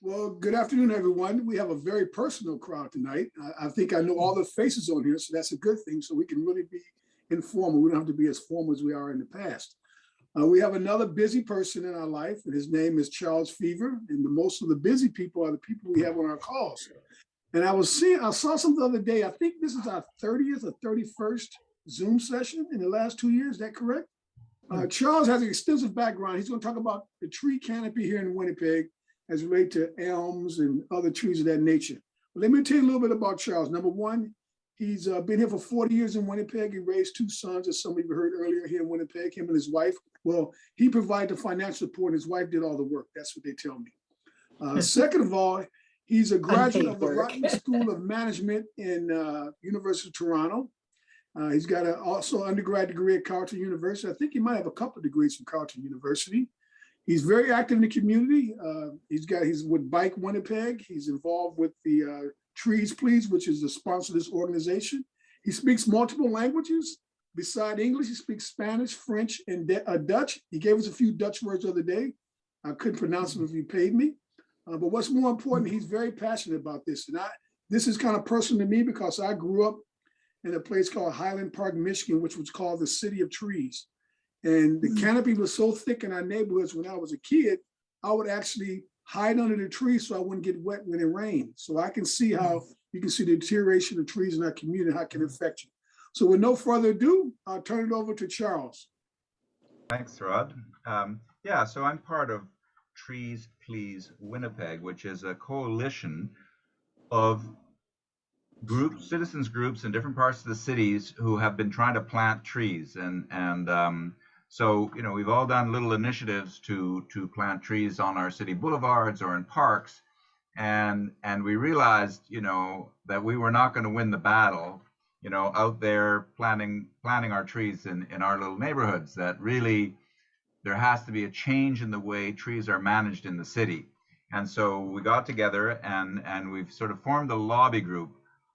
Well, good afternoon, everyone. We have a very personal crowd tonight. I think I know all the faces on here, so that's a good thing. So we can really be informal. We don't have to be as formal as we are in the past. We have another busy person in our life, and his name is Charles Fever. And most of the busy people are the people we have on our calls. And I saw something the other day. I think this is our 30th or 31st Zoom session in the last 2 years. Is that correct? Charles has an extensive background. He's going to talk about the tree canopy here in Winnipeg as related to elms and other trees of that nature. But let me tell you a little bit about Charles. Number one, he's been here for 40 years in Winnipeg. He raised two sons, as some of you heard earlier here in Winnipeg, him and his wife. Well, he provided the financial support, and his wife did all the work. That's what they tell me. Second of all, he's a graduate of the Rutland School of Management in University of Toronto. He's got also an undergrad degree at Carleton University. I think he might have a couple of degrees from Carleton University. He's very active in the community. He's with Bike Winnipeg. He's involved with the Please, which is the sponsor of this organization. He speaks multiple languages. Beside English, he speaks Spanish, French, and Dutch. He gave us a few Dutch words the other day. I couldn't pronounce them if you paid me. But what's more important, he's very passionate about this. And this is kind of personal to me because I grew up in a place called Highland Park, Michigan, which was called the City of Trees. And the canopy was so thick in our neighborhoods when I was a kid, I would actually hide under the trees so I wouldn't get wet when it rained. So I can see how you can see the deterioration of trees in our community, how it can affect you. So with no further ado, I'll turn it over to Charles. Thanks, Rod. So I'm part of Trees Please Winnipeg, which is a coalition of groups, citizens groups in different parts of the cities who have been trying to plant trees. So, we've all done little initiatives to plant trees on our city boulevards or in parks. And we realized, that we were not going to win the battle, out there planting our trees in our little neighborhoods, that really there has to be a change in the way trees are managed in the city. And so we got together and we've sort of formed a lobby group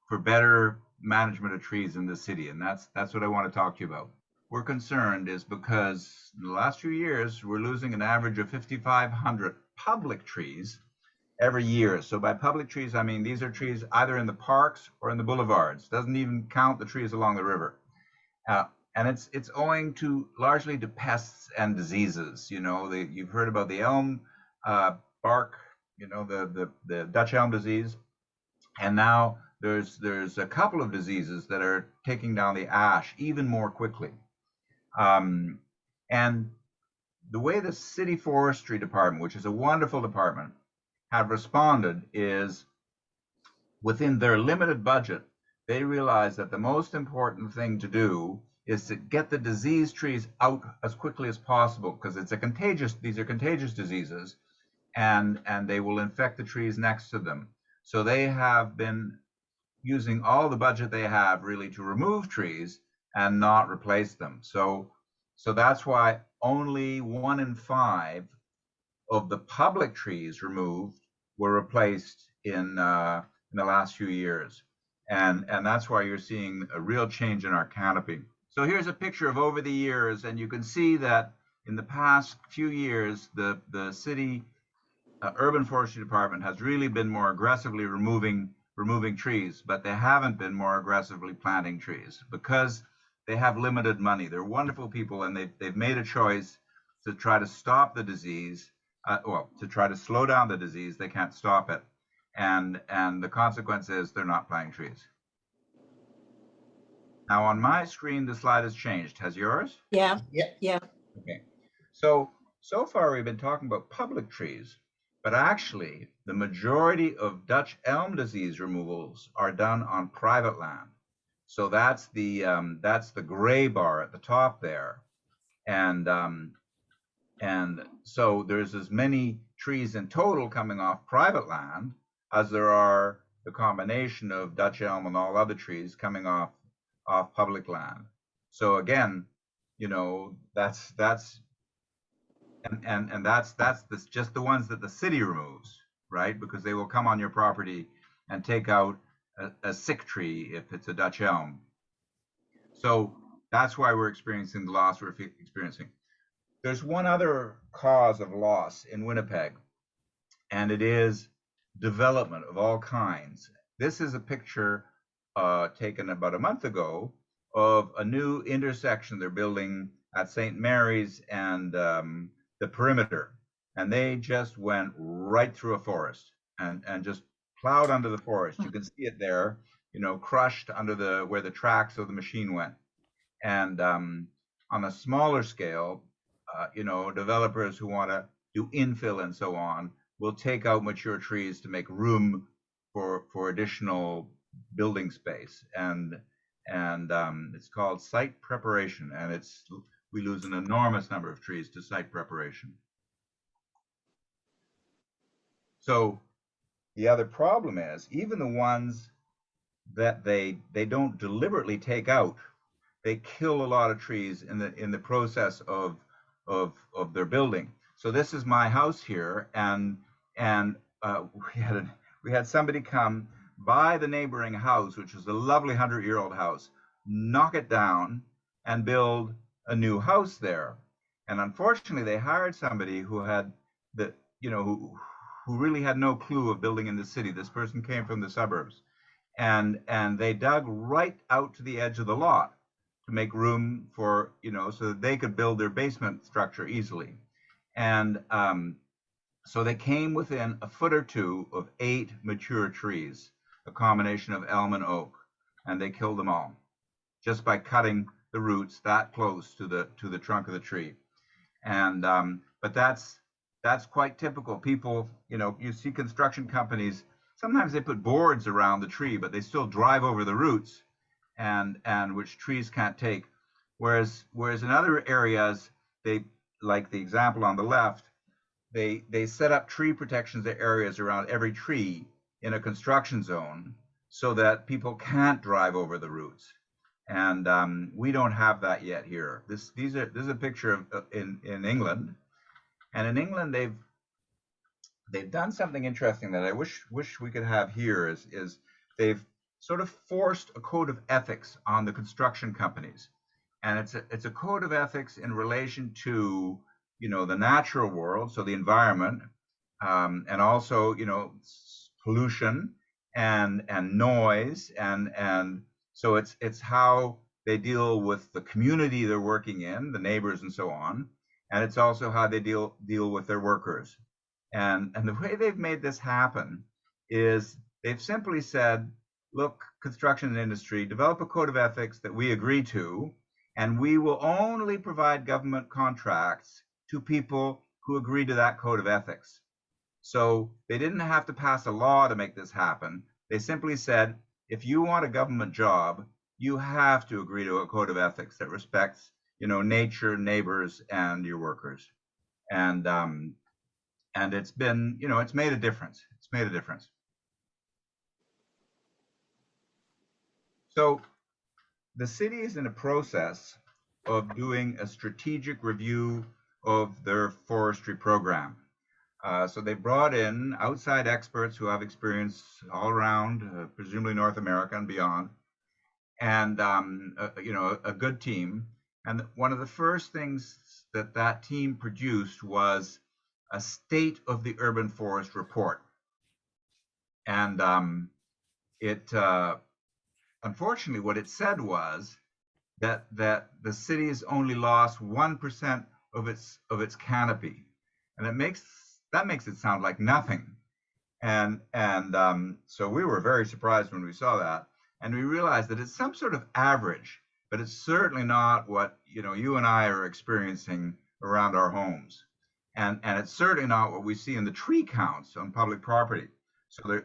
for better management of trees in the city. And that's what I want to talk to you about. We're concerned is because in the last few years, we're losing an average of 5,500 public trees every year. So by public trees, I mean these are trees either in the parks or in the boulevards. Doesn't even count the trees along the river. And it's owing largely to pests and diseases. You've heard about the elm bark, the Dutch elm disease. And now there's a couple of diseases that are taking down the ash even more quickly. And the way the city forestry department, which is a wonderful department, have responded is within their limited budget, they realize that the most important thing to do is to get the diseased trees out as quickly as possible, because these are contagious diseases, and they will infect the trees next to them. So they have been using all the budget they have really to remove trees and not replace them. So that's why only 1 in 5 of the public trees removed were replaced in the last few years. And that's why you're seeing a real change in our canopy. So here's a picture of over the years, and you can see that in the past few years, the city urban forestry department has really been more aggressively removing trees, but they haven't been more aggressively planting trees because they have limited money. They're wonderful people, and they've made a choice to try to stop the disease, to try to slow down the disease. They can't stop it, and the consequence is they're not planting trees. Now on my screen, the slide has changed. Has yours? Yeah. Okay. So far we've been talking about public trees, but actually the majority of Dutch elm disease removals are done on private land. So that's the gray bar at the top there, and so there's as many trees in total coming off private land as there are the combination of Dutch elm and all other trees coming off public land. So again, that's just the ones that the city removes, right? Because they will come on your property and take out a sick tree if it's a Dutch elm. So that's why we're experiencing the loss we're experiencing. There's one other cause of loss in Winnipeg, and it is development of all kinds. This is a picture taken about a month ago of a new intersection they're building at St. Mary's and the perimeter. And they just went right through a forest and just plowed under the forest. You can see it there, crushed under where the tracks of the machine went. And on a smaller scale, developers who want to do infill and so on will take out mature trees to make room for additional building space. And it's called site preparation, and we lose an enormous number of trees to site preparation. So the other problem is even the ones that they don't deliberately take out, they kill a lot of trees in the process of their building. So this is my house here, and we had somebody come buy the neighboring house, which was a lovely 100-year-old house, knock it down, and build a new house there. And unfortunately, they hired somebody who had who really had no clue of building in the city. This person came from the suburbs, and they dug right out to the edge of the lot to make room for, so that they could build their basement structure easily. And so they came within a foot or two of 8 mature trees, a combination of elm and oak, and they killed them all just by cutting the roots that close to the trunk of the tree. And but that's quite typical. People, you see construction companies, sometimes they put boards around the tree, but they still drive over the roots, and which trees can't take. Whereas in other areas, they, like the example on the left, they set up tree protections areas around every tree in a construction zone so that people can't drive over the roots. And we don't have that yet here. This is a picture of in England, and in England they've done something interesting that I wish we could have here. Is they've sort of forced a code of ethics on the construction companies, and it's a code of ethics in relation to the natural world, so the environment, and also pollution and noise, and so it's how they deal with the community they're working in, the neighbors and so on, and it's also how they deal with their workers. And the way they've made this happen is they've simply said, look, construction industry, develop a code of ethics that we agree to, and we will only provide government contracts to people who agree to that code of ethics. So they didn't have to pass a law to make this happen. They simply said, if you want a government job, you have to agree to a code of ethics that respects, nature, neighbors, and your workers. And it's been, it's made a difference. It's made a difference. So the city is in a process of doing a strategic review of their forestry program. So they brought in outside experts who have experience all around, presumably North America and beyond, and a good team. And one of the first things that team produced was a state of the urban forest report. And it unfortunately, what it said was that the city's only lost 1% of its canopy, and that makes it sound like nothing. And so we were very surprised when we saw that, and we realized that it's some sort of average, but it's certainly not what you and I are experiencing around our homes, and it's certainly not what we see in the tree counts on public property.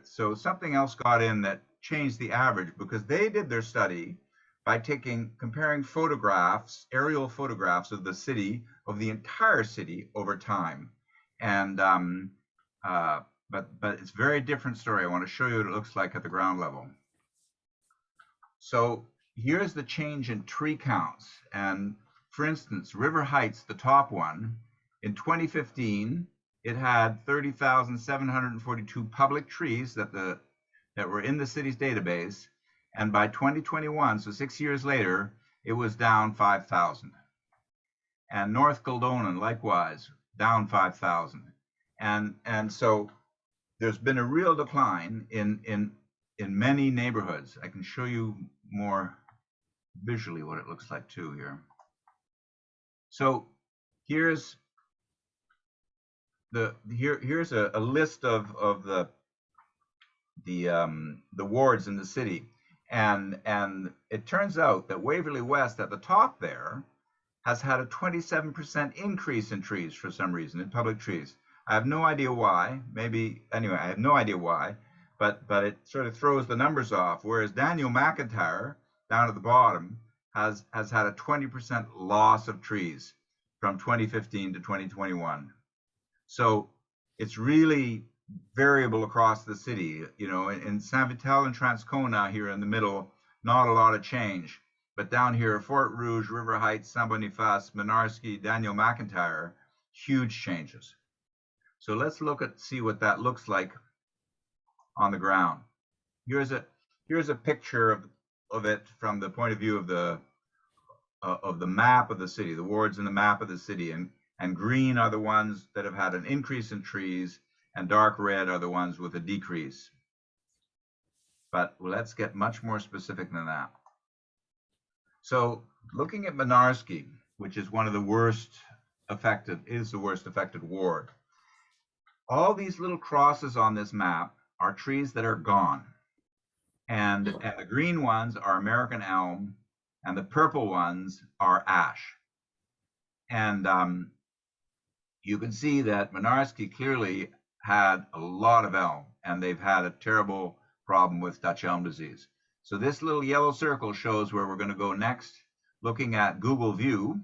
So something else got in that changed the average, because they did their study by comparing photographs, aerial photographs of the city, of the entire city over time. And but it's a very different story. I want to show you what it looks like at the ground level. So here's the change in tree counts. And for instance, River Heights, the top one, in 2015, it had 30,742 public trees that were in the city's database. And by 2021, so 6 years later, it was down 5,000. And North Kildonan, likewise, down 5,000. And so there's been a real decline in many neighborhoods. I can show you more visually what it looks like too here. So here's here's a list of the wards in the city, and it turns out that Waverly West at the top there has had a 27% increase in trees for some reason, in public trees. I have no idea why. Maybe anyway, I have no idea why, but it sort of throws the numbers off. Whereas Daniel McIntyre down at the bottom has had a 20% loss of trees from 2015 to 2021. So it's really variable across the city. You know, in San Vital and Transcona here in the middle, not a lot of change. But down here, Fort Rouge, River Heights, San Boniface, Menarski, Daniel McIntyre, huge changes. So let's see what that looks like on the ground. Here's a picture of it from the point of view of the map of the city, the wards in the map of the city, and green are the ones that have had an increase in trees, and dark red are the ones with a decrease. But let's get much more specific than that. So looking at Menarski, which is one of the worst affected, is the worst affected ward, all these little crosses on this map are trees that are gone. And the green ones are American elm, and the purple ones are ash. And you can see that Menarski clearly had a lot of elm, and they've had a terrible problem with Dutch elm disease. So this little yellow circle shows where we're going to go next, looking at Google View.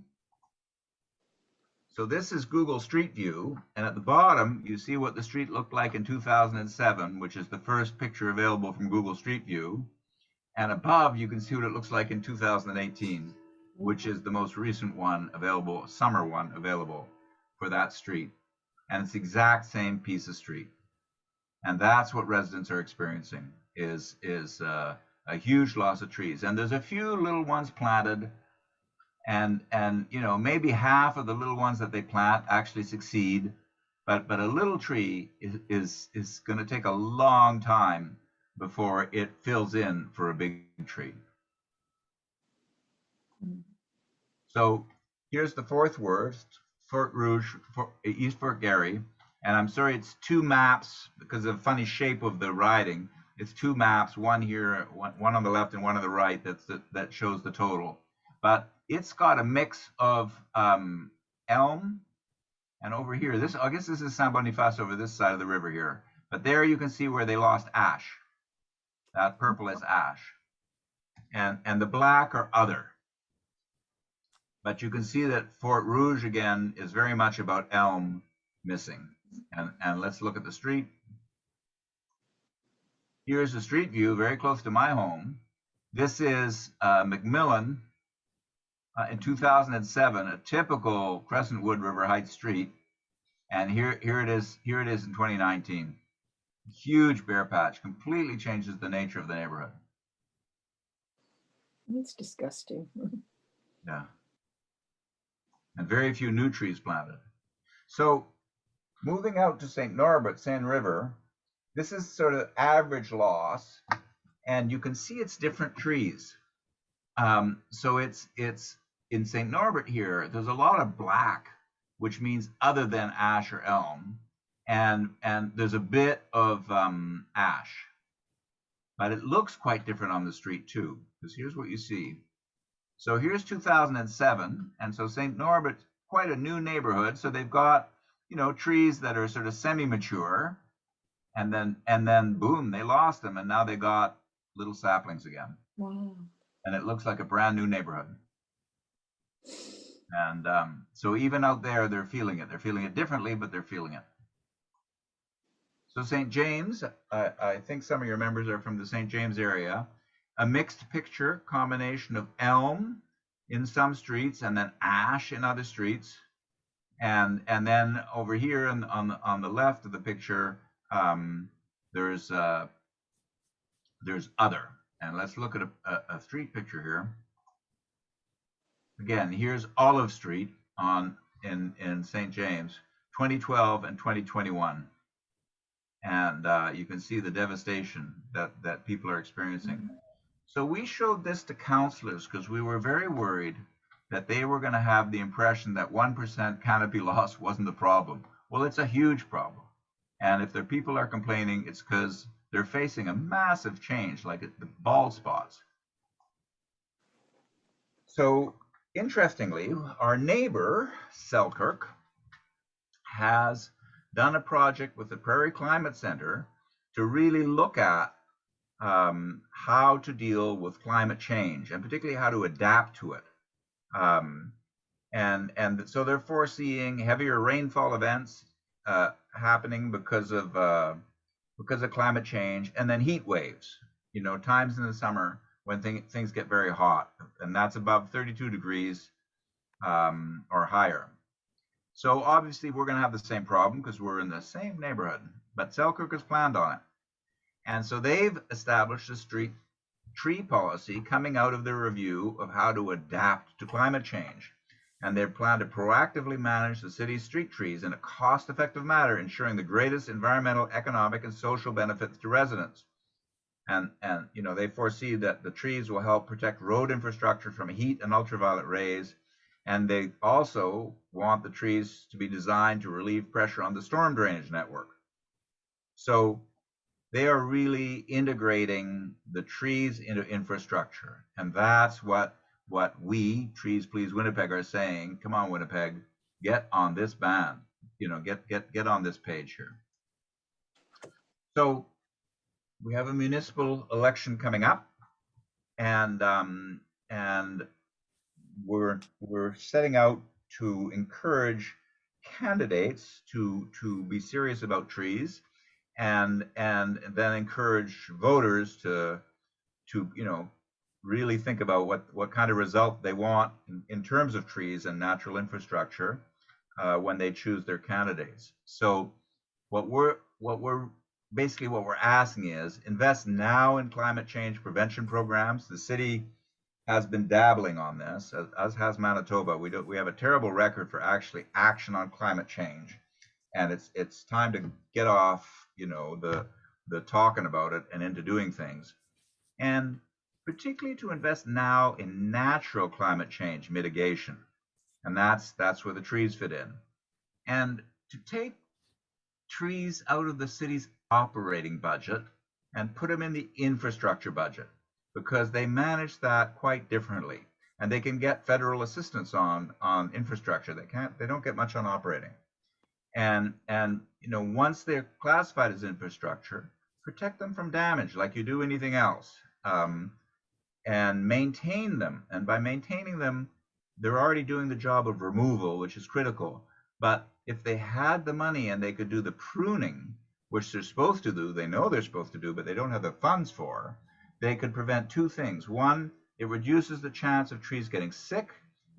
So this is Google Street View, and at the bottom you see what the street looked like in 2007, which is the first picture available from Google Street View. And above you can see what it looks like in 2018, which is the most recent one available, summer one available for that street. And it's the exact same piece of street. And that's what residents are experiencing, is a huge loss of trees. And there's a few little ones planted, and you know, maybe half of the little ones that they plant actually succeed, but a little tree is going to take a long time before it fills in for a big tree. So here's the fourth word, Fort Rouge, East Fort Garry. And I'm sorry, it's two maps because of the funny shape of the riding. It's two maps, one here, one on the left and one on the right, that shows the total. But it's got a mix of elm, and over here, I guess this is San Boniface over this side of the river here. But there you can see where they lost ash. That purple is ash. And the black are other. But you can see that Fort Rouge, again, is very much about elm missing. And let's look at the street. Here's the street view, very close to my home. This is McMillan in 2007, a typical Crescentwood River Heights street. And here it is in 2019. Huge bare patch, completely changes the nature of the neighborhood. It's disgusting. Yeah. And very few new trees planted. So moving out to St. Norbert, Seine River, this is sort of average loss, and you can see it's different trees. So it's in St. Norbert here, there's a lot of black, which means other than ash or elm, and there's a bit of ash. But it looks quite different on the street too, because here's what you see. So here's 2007, and so St. Norbert, quite a new neighborhood, so they've got, you know, trees that are sort of semi-mature, and then boom, they lost them, and now they got little saplings again. Wow. And it looks like a brand new neighborhood. And so even out there, they're feeling it. They're feeling it differently, but they're feeling it. So St. James, I think some of your members are from the St. James area. A mixed picture, combination of elm in some streets and then ash in other streets. And then over here on the left of the picture, there's other. And let's look at a street picture here. Again, here's Olive Street in St. James, 2012 and 2021. and you can see the devastation that people are experiencing. So we showed this to councillors because we were very worried that they were going to have the impression that 1% canopy loss wasn't the problem. Well, it's a huge problem. And if their people are complaining, it's because they're facing a massive change, like the bald spots. So interestingly, our neighbor, Selkirk, has done a project with the Prairie Climate Center to really look at how to deal with climate change, and particularly how to adapt to it. And so they're foreseeing heavier rainfall events happening because of climate change, and then heat waves. You know, times in the summer when things get very hot, and that's above 32 degrees or higher. So obviously we're going to have the same problem because we're in the same neighborhood. But Selkirk has planned on it. And so they've established a street tree policy coming out of their review of how to adapt to climate change. And they plan to proactively manage the city's street trees in a cost-effective manner, ensuring the greatest environmental, economic, and social benefits to residents. And you know, they foresee that the trees will help protect road infrastructure from heat and ultraviolet rays. And they also want the trees to be designed to relieve pressure on the storm drainage network. So they are really integrating the trees into infrastructure. And that's what we, Trees Please Winnipeg, are saying. Come on, Winnipeg, get on this band. You know, get on this page here. So we have a municipal election coming up, and we're setting out to encourage candidates to be serious about trees, and then encourage voters to you know, really think about what kind of result they want in terms of trees and natural infrastructure when they choose their candidates. So what we're asking is invest now in climate change prevention programs. The city has been dabbling on this, as has Manitoba. We have a terrible record for actually action on climate change, and it's time to get off, you know, the talking about it and into doing things, and particularly to invest now in natural climate change mitigation, and that's where the trees fit in, and to take trees out of the city's operating budget and put them in the infrastructure budget, because they manage that quite differently, and they can get federal assistance on infrastructure. They don't get much on operating. And you know, once they're classified as infrastructure, protect them from damage like you do anything else, and maintain them. And by maintaining them, they're already doing the job of removal, which is critical. But if they had the money and they could do the pruning, which they're supposed to do, they know they're supposed to do, but they don't have the funds for, they could prevent two things. One, it reduces the chance of trees getting sick,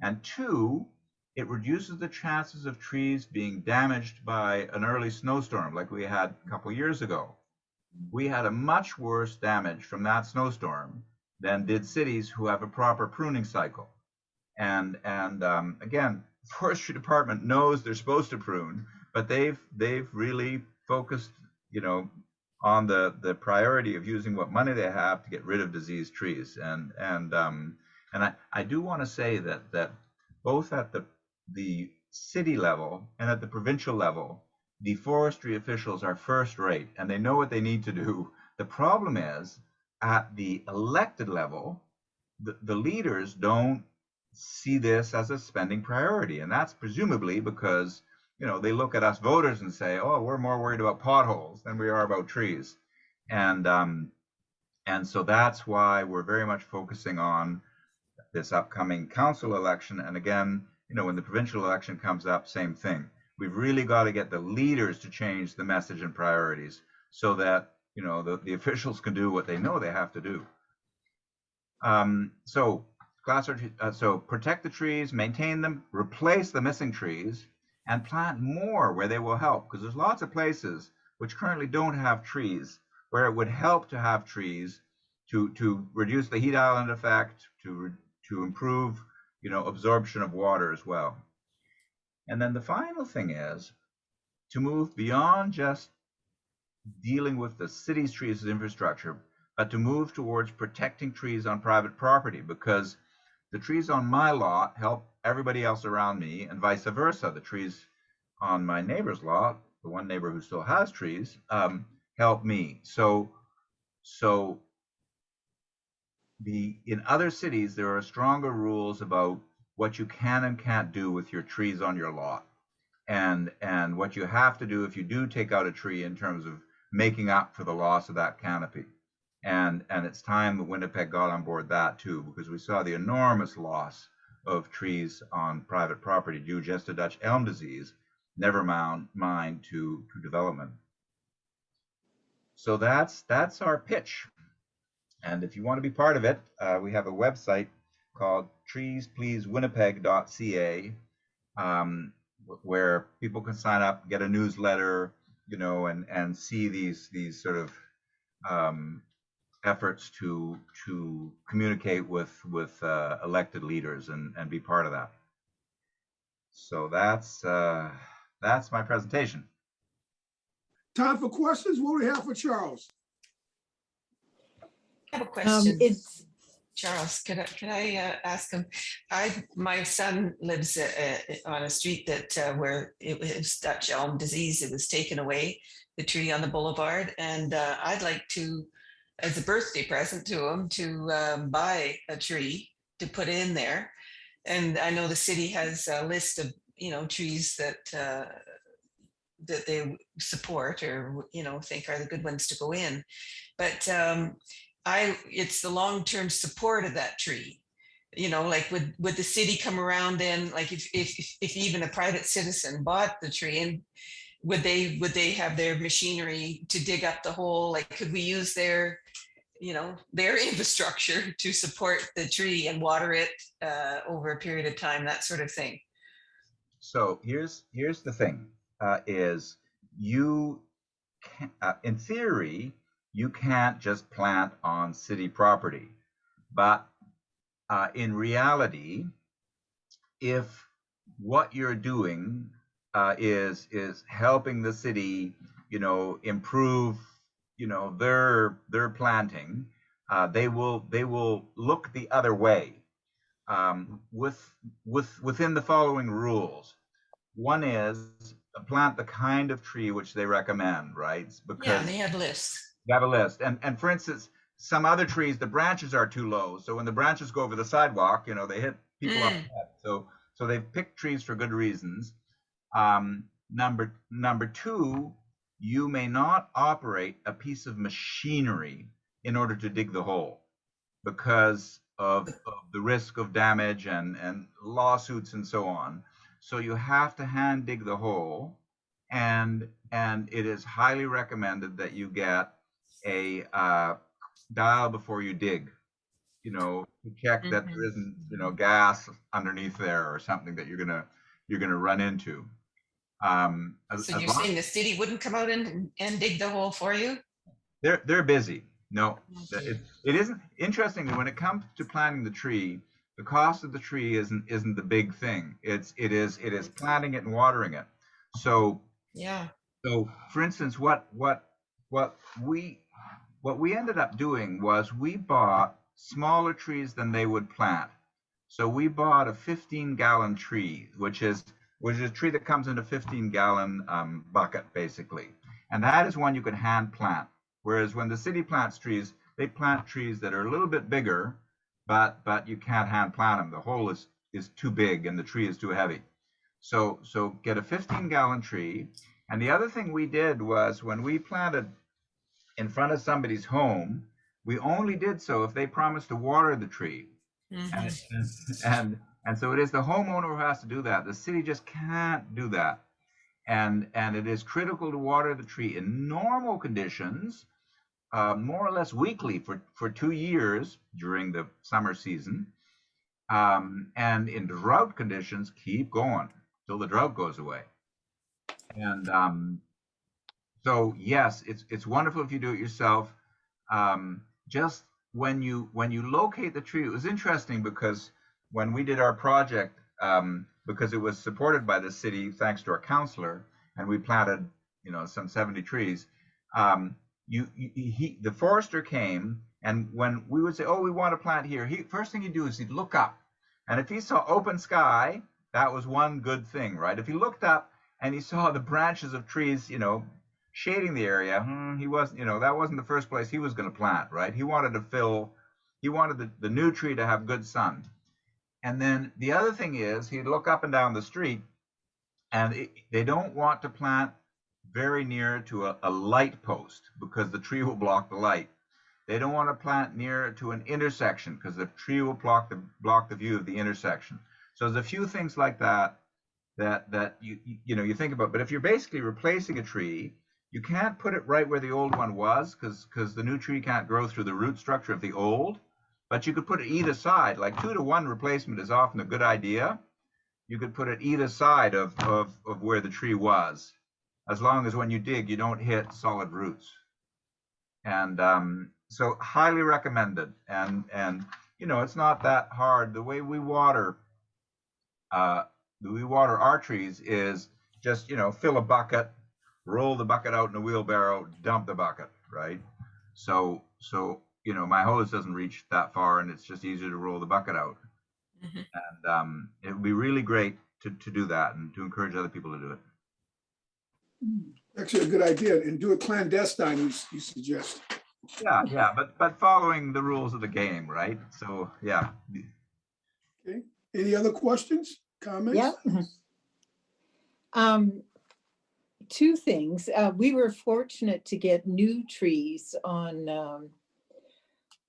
and two, it reduces the chances of trees being damaged by an early snowstorm like we had a couple of years ago. We had a much worse damage from that snowstorm than did cities who have a proper pruning cycle. And again, the forestry department knows they're supposed to prune, but they've really focused, you know, on the priority of using what money they have to get rid of diseased trees. And I do want to say that both at the city level and at the provincial level, the forestry officials are first rate and they know what they need to do. The problem is at the elected level, the leaders don't see this as a spending priority, and that's presumably because, you know, they look at us voters and say, oh, we're more worried about potholes than we are about trees. And so that's why we're very much focusing on this upcoming council election. And again, you know, when the provincial election comes up, same thing. We've really got to get the leaders to change the message and priorities so that, you know, the officials can do what they know they have to do. So protect the trees, maintain them, replace the missing trees, and plant more where they will help, because there's lots of places which currently don't have trees where it would help to have trees to reduce the heat island effect, to improve, you know, absorption of water as well. And then the final thing is to move beyond just dealing with the city's trees as infrastructure, but to move towards protecting trees on private property, because the trees on my lot help everybody else around me, and vice versa. The trees on my neighbor's lot, the one neighbor who still has trees, help me. So in other cities there are stronger rules about what you can and can't do with your trees on your lot, and what you have to do if you do take out a tree in terms of making up for the loss of that canopy. And it's time that Winnipeg got on board that too, because we saw the enormous loss of trees on private property due just to Dutch elm disease, never mind to development. So that's our pitch. And if you want to be part of it, we have a website called treespleasewinnipeg.ca, where people can sign up, get a newsletter, and see these sort of efforts to communicate with elected leaders and be part of that. So that's my presentation. Time for questions. What do we have for Charles? I have a question. It's Charles, could I ask him? My son lives on a street that where it was Dutch elm disease. It was taken away, the tree on the boulevard, and I'd like to, as a birthday present to him, to buy a tree to put in there. And I know the city has a list of trees that that they support or think are the good ones to go in, but it's the long-term support of that tree. Like would the city come around then, like if even a private citizen bought the tree, and would they have their machinery to dig up the hole? Like, could we use their infrastructure to support the tree and water it over a period of time, that sort of thing? So here's the thing, is you can, in theory, you can't just plant on city property, but in reality, if what you're doing is helping the city, improve, their planting, they will look the other way, within the following rules. One is plant the kind of tree which they recommend, right? Because Yeah, they have lists. you have a list, and for instance, some other trees, the branches are too low, so when the branches go over the sidewalk, they hit people up the head. So they've picked trees for good reasons. Number two, you may not operate a piece of machinery in order to dig the hole, because of the risk of damage and lawsuits and so on. So you have to hand dig the hole, and it is highly recommended that you get a dial before you dig, to check that there isn't gas underneath there or something that you're gonna run into. So you're saying the city wouldn't come out and dig the hole for you? They're busy. No, Okay. it isn't. Interestingly, when it comes to planting the tree, the cost of the tree isn't the big thing. It is planting it and watering it. So Yeah. so for instance, what we ended up doing was we bought smaller trees than they would plant. So we bought a 15-gallon tree, which is a tree that comes in a 15-gallon bucket, basically. And that is one you can hand plant. Whereas when the city plants trees, they plant trees that are a little bit bigger, but you can't hand plant them. The hole is too big and the tree is too heavy. So get a 15-gallon tree. And the other thing we did was, when we planted in front of somebody's home, we only did so if they promised to water the tree. And so it is the homeowner who has to do that. The city just can't do that. And it is critical to water the tree in normal conditions, more or less weekly for 2 years during the summer season. And in drought conditions, keep going till the drought goes away. And so yes, it's wonderful if you do it yourself. Just when you locate the tree, it was interesting because when we did our project, because it was supported by the city thanks to our councillor, and we planted some 70 trees. The forester came, and when we would say, oh, we want to plant here, first thing he'd do is he'd look up, and if he saw open sky, that was one good thing, right? If he looked up and he saw the branches of trees, shading the area, he wasn't, that wasn't the first place he was going to plant, right? He wanted the new tree to have good sun. And then the other thing is he'd look up and down the street, and they don't want to plant very near to a light post because the tree will block the light. They don't want to plant near to an intersection because the tree will block the view of the intersection. So there's a few things like that you think about. But if you're basically replacing a tree, you can't put it right where the old one was because the new tree can't grow through the root structure of the old. But you could put it either side. Like 2-to-1 replacement is often a good idea. You could put it either side of where the tree was, as long as when you dig, you don't hit solid roots. And so highly recommended. And it's not that hard. The way we water our trees is just, fill a bucket, roll the bucket out in a wheelbarrow, dump the bucket, right? So my hose doesn't reach that far, and it's just easier to roll the bucket out. Mm-hmm. And it would be really great to do that and to encourage other people to do it. Actually, a good idea, and do it clandestine. You suggest? Yeah, but following the rules of the game, right? So yeah. Okay. Any other questions, comments? Yeah. Two things. We were fortunate to get new trees on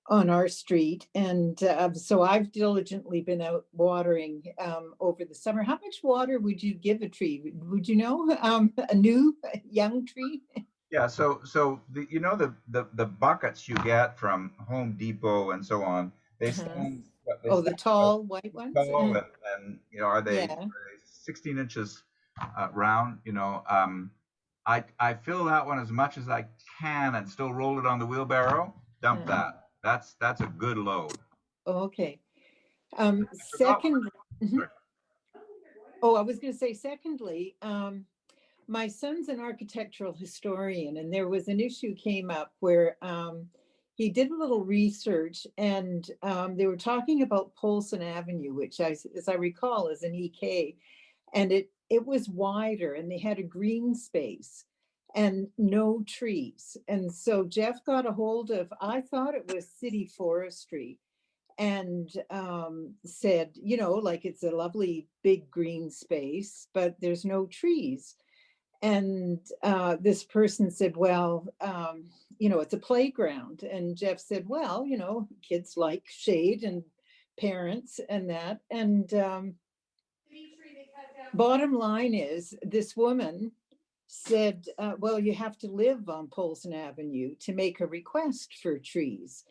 our street, and so I've diligently been out watering over the summer. How much water would you give a tree? Would you know, a new young tree? Yeah, so the buckets you get from Home Depot and so on, they stand. The tall white ones. Tall and are they 16 inches round? I fill that one as much as I can and still roll it on the wheelbarrow. Dump that. That's a good load. Okay. Second. I was going to say, secondly, my son's an architectural historian, and there was an issue came up where he did a little research, and they were talking about Polson Avenue, which, as I recall, is an EK, and it was wider, and they had a green space and no trees. And so Jeff got a hold of, I thought it was city forestry, and said, like, it's a lovely big green space, but there's no trees. And this person said, well, it's a playground. And Jeff said, well, kids like shade and parents and that. And bottom line is, this woman said, well, you have to live on Polson Avenue to make a request for trees.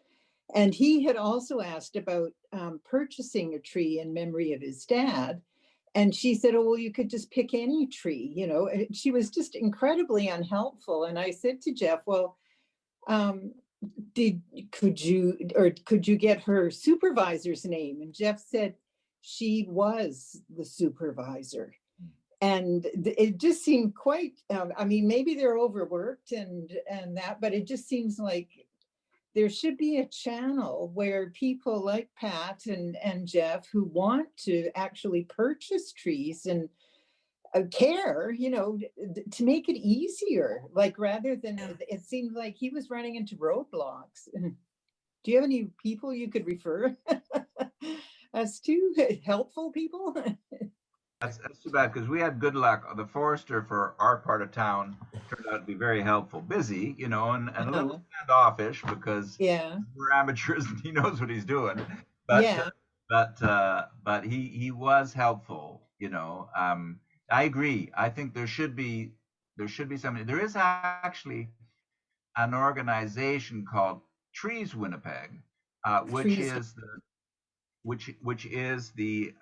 And he had also asked about purchasing a tree in memory of his dad. And she said, oh, well, you could just pick any tree, She was just incredibly unhelpful. And I said to Jeff, well, could you get her supervisor's name? And Jeff said, she was the supervisor. And it just seemed quite, maybe they're overworked and that, but it just seems like there should be a channel where people like Pat and Jeff, who want to actually purchase trees and care, to make it easier, like, rather than, it seemed like he was running into roadblocks. Do you have any people you could refer us to, helpful people? That's too bad, because we had good luck. The forester for our part of town turned out to be very helpful. Busy, and a little standoffish because we're amateurs and he knows what he's doing. But but he was helpful. I agree. I think there should be something. There is actually an organization called Please Winnipeg, which is the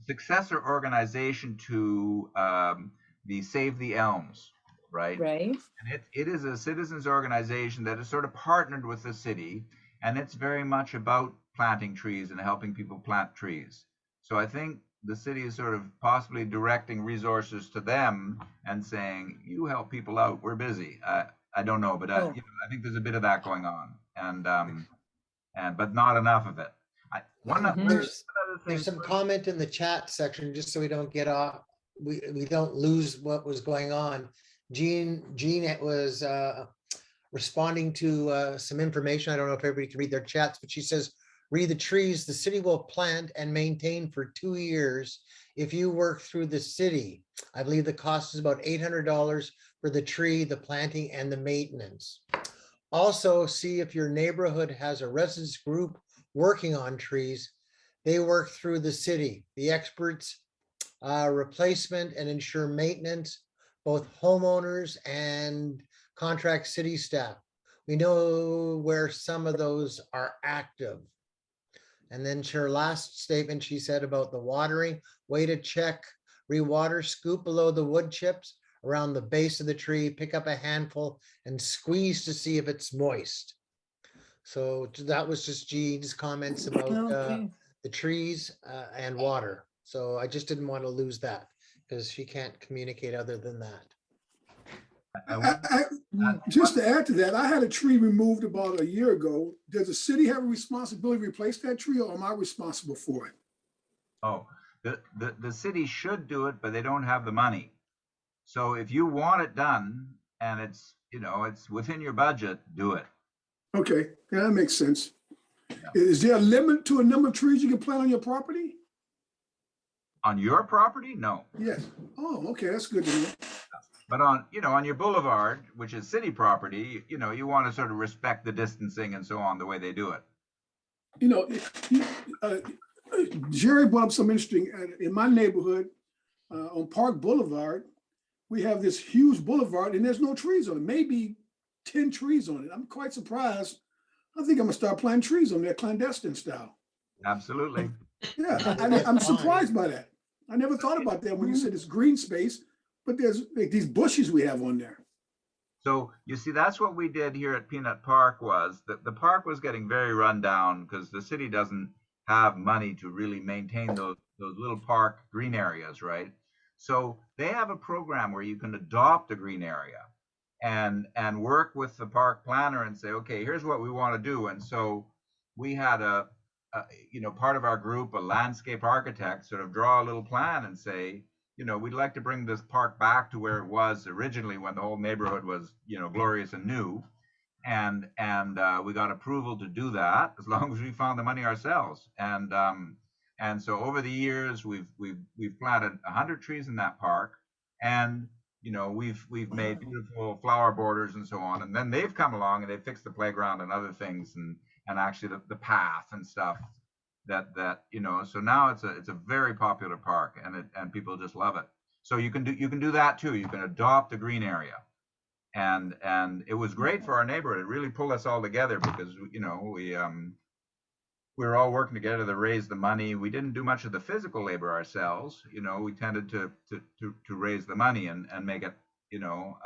successor organization to the Save the Elms, right? Right. And it is a citizens organization that is sort of partnered with the city, and it's very much about planting trees and helping people plant trees. So I think the city is sort of possibly directing resources to them and saying, "You help people out. We're busy." I don't know, but Oh. you know, I think there's a bit of that going on, and but not enough of it. One Mhm. other There's thing. some comment in the chat section, just so we don't get off, we don't lose what was going on. Jean was responding to some information. I don't know if everybody can read their chats, but she says, read the trees the city will plant and maintain for 2 years if you work through the city. I believe the cost is about $800 for the tree, the planting, and the maintenance. Also, see if your neighborhood has a residents group working on trees. They work through the city. The experts replacement and ensure maintenance, both homeowners and contract city staff. We know where some of those are active. And then her last statement, she said about the watering, way to check, rewater, scoop below the wood chips around the base of the tree, pick up a handful and squeeze to see if it's moist. So that was just Jean's comments about Okay. the trees and water. So I just didn't want to lose that because she can't communicate other than that. Just to add to that, I had a tree removed about a year ago. Does the city have a responsibility to replace that tree, or am I responsible for it? Oh, the city should do it, but they don't have the money. So if you want it done and it's, you know, it's within your budget, do it. Okay, yeah, that makes sense. Is there a limit to a number of trees you can plant on your property? On your property? No. Yes. Oh, okay, that's good to know. But on, you know, on your boulevard, which is city property, you know, you want to sort of respect the distancing and so on, the way they do it. You know, Jerry brought up some interesting, in my neighborhood, on Park Boulevard, we have this huge boulevard and there's no trees on it, maybe 10 trees on it. I'm quite surprised. I think I'm gonna start planting trees on there, clandestine style. Absolutely. Yeah, I'm surprised by that. I never thought about that when you said it's green space, but there's like these bushes we have on there. So you see, that's what we did here at Peanut Park. Was that the park was getting very run down because the city doesn't have money to really maintain those little park green areas, right? So they have a program where you can adopt a green area and work with the park planner and say, okay, here's what we want to do. And so we had a you know, part of our group, a landscape architect, sort of draw a little plan and say, you know, we'd like to bring this park back to where it was originally when the whole neighborhood was, you know, glorious and new. And we got approval to do that as long as we found the money ourselves. And so over the years, we've planted 100 trees in that park, and you know, we've made beautiful flower borders and so on. And then they've come along and they fixed the playground and other things, and actually the path and stuff that you know. So now it's a very popular park, and people just love it. So you can do that too. You can adopt a green area. And it was great for our neighborhood. It really pulled us all together because, you know, we were all working together to raise the money. We didn't do much of the physical labor ourselves. You know, we tended to raise the money and make it, you know,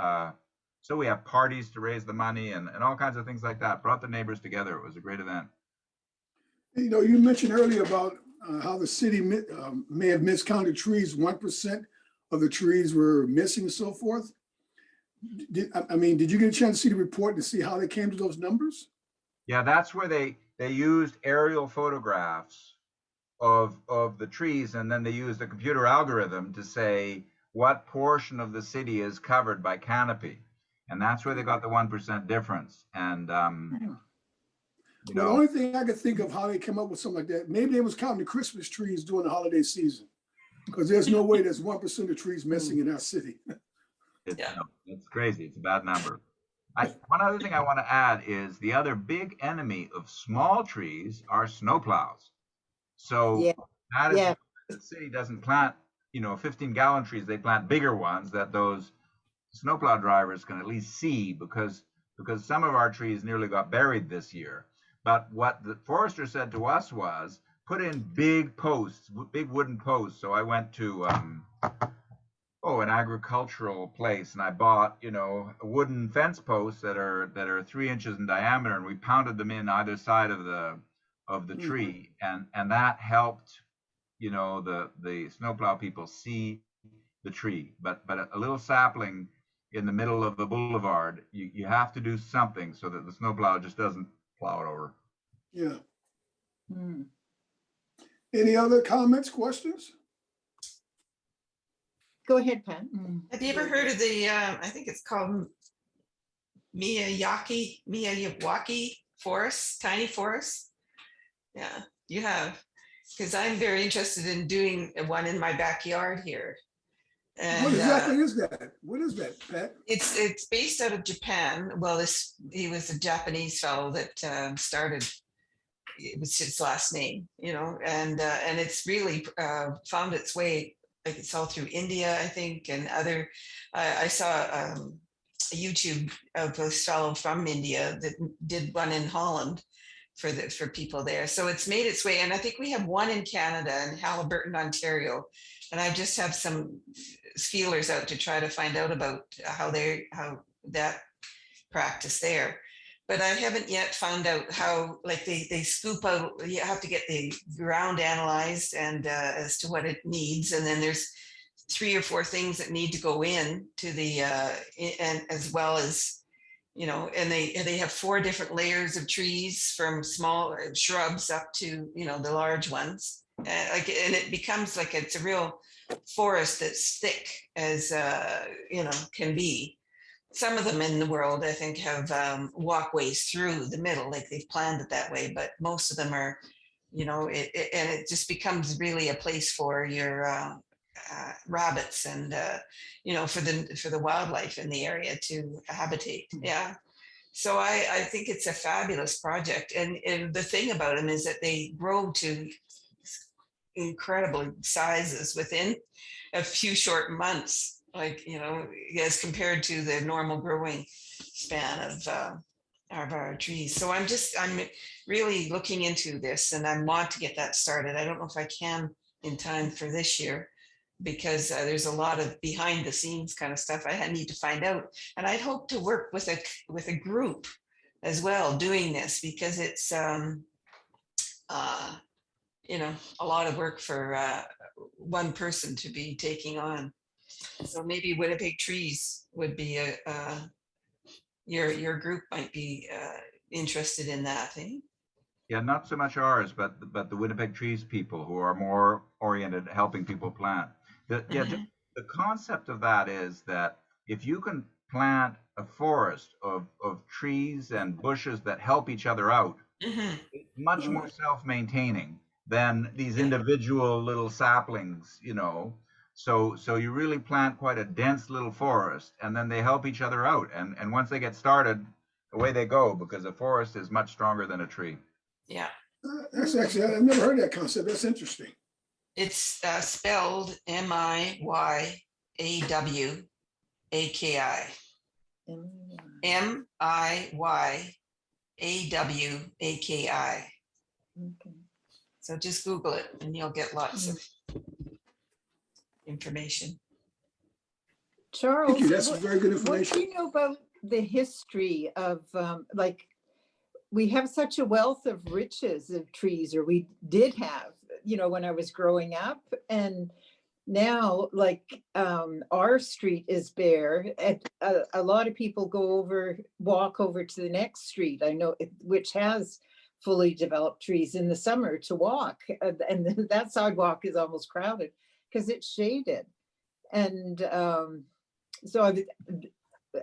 so we have parties to raise the money and all kinds of things like that. Brought the neighbors together. It was a great event. You know, you mentioned earlier about how the city may have miscounted trees. 1% of the trees were missing and so forth. Did you get a chance to see the report to see how they came to those numbers? Yeah, that's where they used aerial photographs of the trees, and then they used a computer algorithm to say what portion of the city is covered by Canopy, and that's where they got the 1% difference. And you Well, know, the only thing I could think of how they come up with something like that, maybe they was counting the Christmas trees during the holiday season, because there's no way there's 1% of trees missing in our city. it's crazy. It's a bad number. One other thing I want to add is the other big enemy of small trees are snowplows. So Yeah. that is Yeah. why the city doesn't plant, you know, 15-gallon trees. They plant bigger ones that those snowplow drivers can at least see, because some of our trees nearly got buried this year. But what the forester said to us was, put in big posts, big wooden posts. So I went to an agricultural place, and I bought, you know, wooden fence posts that are 3 inches in diameter, and we pounded them in either side of the tree, and that helped you know, the snowplow people see the tree, but a little sapling in the middle of the boulevard, you have to do something so that the snowplow just doesn't plow it over. Yeah. Hmm. Any other comments, questions? Go ahead, Pat. Have you ever heard of the, I think it's called Miyawaki forest, tiny forest? Yeah, you have, because I'm very interested in doing one in my backyard here. And What exactly is that? What is that, Pat? it's based out of Japan. Well, he was a Japanese fellow that started. It was his last name, you know, and it's really found its way. Like it's all through India, I think, and other. I saw a YouTube of this fellow from India that did one in Holland for people there. So it's made its way, and I think we have one in Canada in Haliburton, Ontario, and I just have some feelers out to try to find out about how that practice there. But I haven't yet found out how, like they scoop out, you have to get the ground analyzed and as to what it needs. And then there's 3 or 4 things that need to go in to the, and as well as, you know, and they have 4 different layers of trees from small shrubs up to, you know, the large ones. And it becomes like it's a real forest that's thick as, you know, can be. Some of them in the world, I think, have walkways through the middle, like they've planned it that way. But most of them are, you know, and it just becomes really a place for your rabbits and, you know, for the wildlife in the area to habitate. Yeah. So I think it's a fabulous project. And the thing about them is that they grow to incredible sizes within a few short months. Like, you know, as compared to the normal growing span of our trees. So I'm really looking into this and I want to get that started. I don't know if I can in time for this year because there's a lot of behind the scenes kind of stuff I need to find out. And I'd hope to work with a group as well doing this because it's, you know, a lot of work for one person to be taking on. So maybe Winnipeg Trees would be your group might be interested in that, eh? Yeah, not so much ours, but the Winnipeg Trees people who are more oriented at helping people plant. Just the concept of that is that if you can plant a forest of trees and bushes that help each other out, it's much more self-maintaining than these individual little saplings, you know. So you really plant quite a dense little forest and then they help each other out. And once they get started, away they go because a forest is much stronger than a tree. Yeah. That's actually, I've never heard that concept. That's interesting. It's spelled Miyawaki. Miyawaki. Okay. So just Google it and you'll get lots of information. Charles, Thank you. That's very good what do information. you know about the history of like we have such a wealth of riches of trees, or we did have, you know, when I was growing up, and now like our street is bare. A lot of people walk over to the next street, I know, which has fully developed trees in the summer to walk, and that sidewalk is almost crowded because it's shaded. And so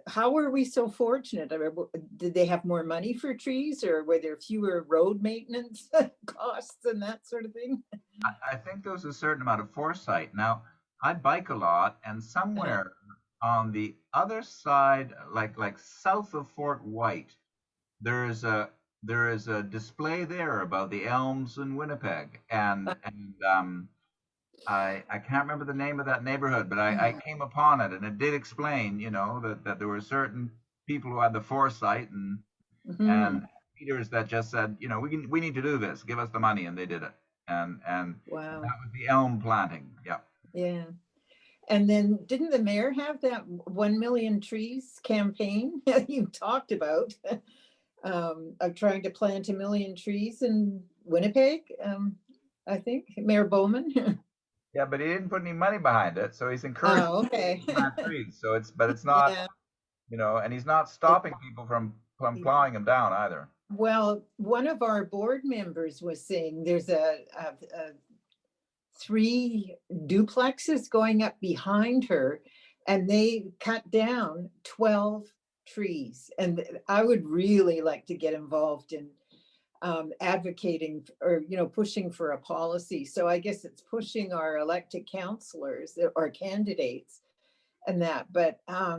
how were we so fortunate? I mean, did they have more money for trees, or were there fewer road maintenance costs and that sort of thing? I think there's a certain amount of foresight. Now, I bike a lot, and somewhere on the other side, like south of Fort White, there is a display there about the elms in Winnipeg, and I can't remember the name of that neighborhood, but I came upon it, and it did explain, you know, that there were certain people who had the foresight and leaders that just said, you know, we need to do this, give us the money, and they did it, and Wow. that was the elm planting. Yeah. Yeah. And then didn't the mayor have that 1 million trees campaign that you talked about of trying to plant 1 million trees in Winnipeg? I think, Mayor Bowman. Yeah, but he didn't put any money behind it, so he's encouraging Oh, people okay. to plant trees. So it's not, Yeah. and he's not stopping people from plowing them down either. Well, one of our board members was saying there's a 3 duplexes going up behind her, and they cut down 12 trees. And I would really like to get involved in advocating or, pushing for a policy. So I guess it's pushing our elected councillors or candidates and that. But I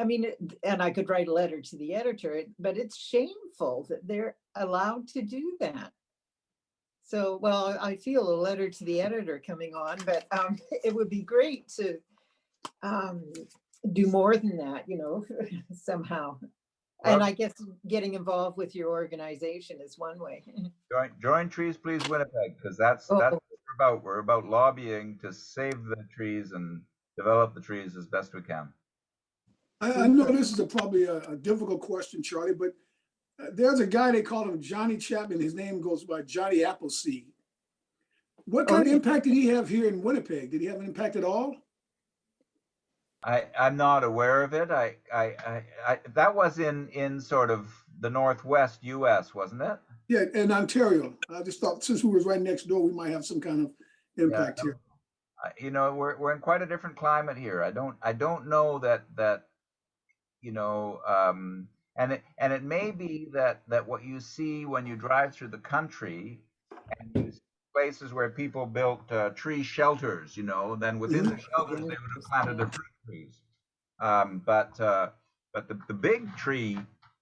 mean, and I could write a letter to the editor, but it's shameful that they're allowed to do that. So, well, I feel a letter to the editor coming on, but it would be great to do more than that, somehow. Well, And I guess getting involved with your organization is one way. join Trees Please Winnipeg, because that's what we're about. We're about lobbying to save the trees and develop the trees as best we can. I know this is probably a difficult question, Charlie, but there's a guy, they call him Johnny Chapman. His name goes by Johnny Appleseed. What kind of impact did he have here in Winnipeg? Did he have an impact at all? I'm not aware of it. That was in sort of the Northwest US, wasn't it? Yeah, in Ontario. I just thought since we was right next door, we might have some kind of impact here. We're in quite a different climate here. I don't know that and it may be that what you see when you drive through the country and you see places where people built tree shelters, then within the shelters they would have planted their fruit trees. But the big tree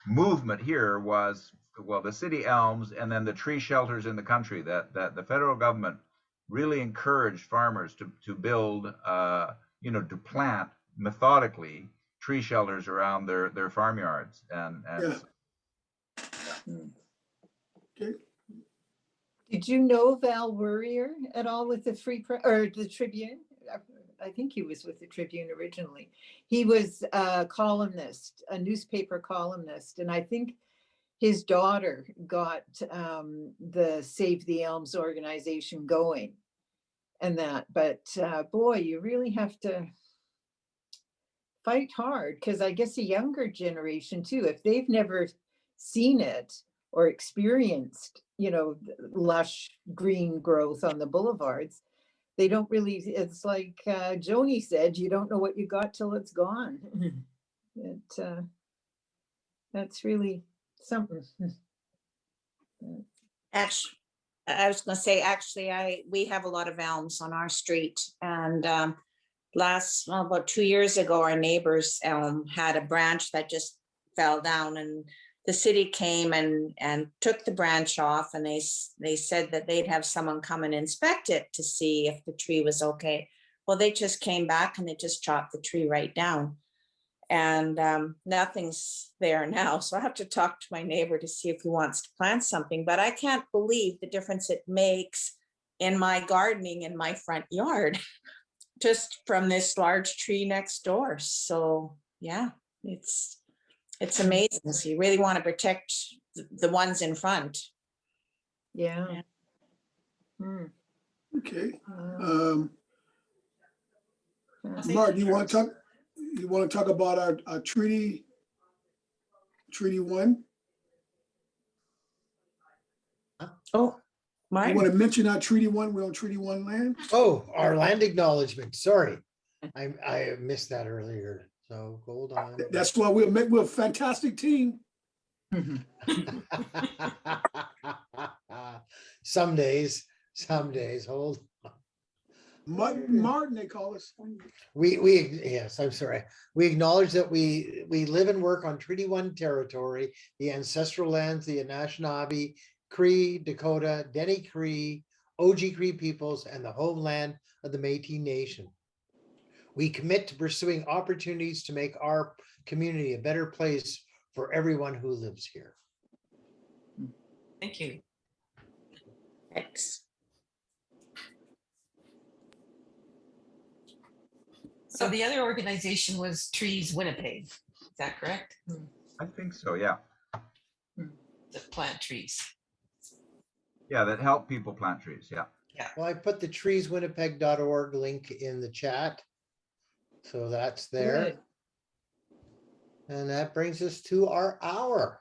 movement here was, well, the city elms and then the tree shelters in the country that the federal government really encouraged farmers to build, to plant methodically tree shelters around their farmyards. And Okay. Did you know Val Worrier at all with the or the Tribune? I think he was with the Tribune originally. He was a columnist, a newspaper columnist, and I think his daughter got the Save the Elms organization going and that. But boy, you really have to fight hard, because I guess a younger generation too, if they've never seen it or experienced, lush green growth on the boulevards, they don't really, it's like Joni said, you don't know what you got till it's gone. That's really something. Actually, I was going to say, we have a lot of elms on our street, and about 2 years ago, our neighbor's elm had a branch that just fell down, and the city came and took the branch off, and they said that they'd have someone come and inspect it to see if the tree was okay. Well, they just came back and they just chopped the tree right down, and nothing's there now. So I have to talk to my neighbor to see if he wants to plant something, but I can't believe the difference it makes in my gardening in my front yard just from this large tree next door. So yeah, it's amazing. So you really want to protect the ones in front. Yeah. Okay. Martin, you want to talk about our treaty one? Oh, You Martin. want to mention our treaty one? We're on treaty one land. Oh, our land acknowledgement. Sorry. I missed that earlier. So hold on. That's why we're a fantastic team. Some days, hold. Martin, they call us. Yes, I'm sorry. We acknowledge that we live and work on Treaty 1 territory, the ancestral lands, the Anishinaabe, Cree, Dakota, Dene Cree, Oji Cree peoples, and the homeland of the Métis Nation. We commit to pursuing opportunities to make our community a better place for everyone who lives here. Thank you. Thanks. So the other organization was Trees Winnipeg. Is that correct? I think so, yeah. To plant trees. Yeah, that help people plant trees, yeah. Well, I put the treeswinnipeg.org link in the chat. So that's there. Good. And that brings us to our hour.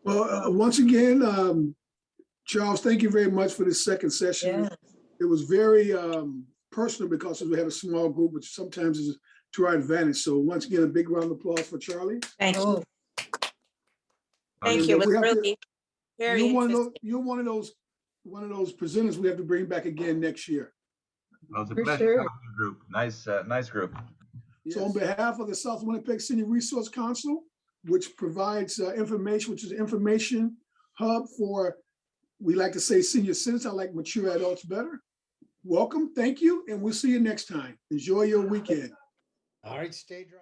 Well, once again, Charles, thank you very much for this second session. Yeah. It was very personal because we have a small group, which sometimes is to our advantage. So once again, a big round of applause for Charlie. Thank you. Oh, Thank And, you. It was we have to- really very You're one interesting. of those presenters we have to bring back again next year. Well, it's a For pleasure sure. having the group. Nice group. So on behalf of the South Winnipeg Senior Resource Council, which provides information, which is an information hub for, we like to say senior citizens, I like mature adults better. Welcome, thank you, and we'll see you next time. Enjoy your weekend. All right, stay dry.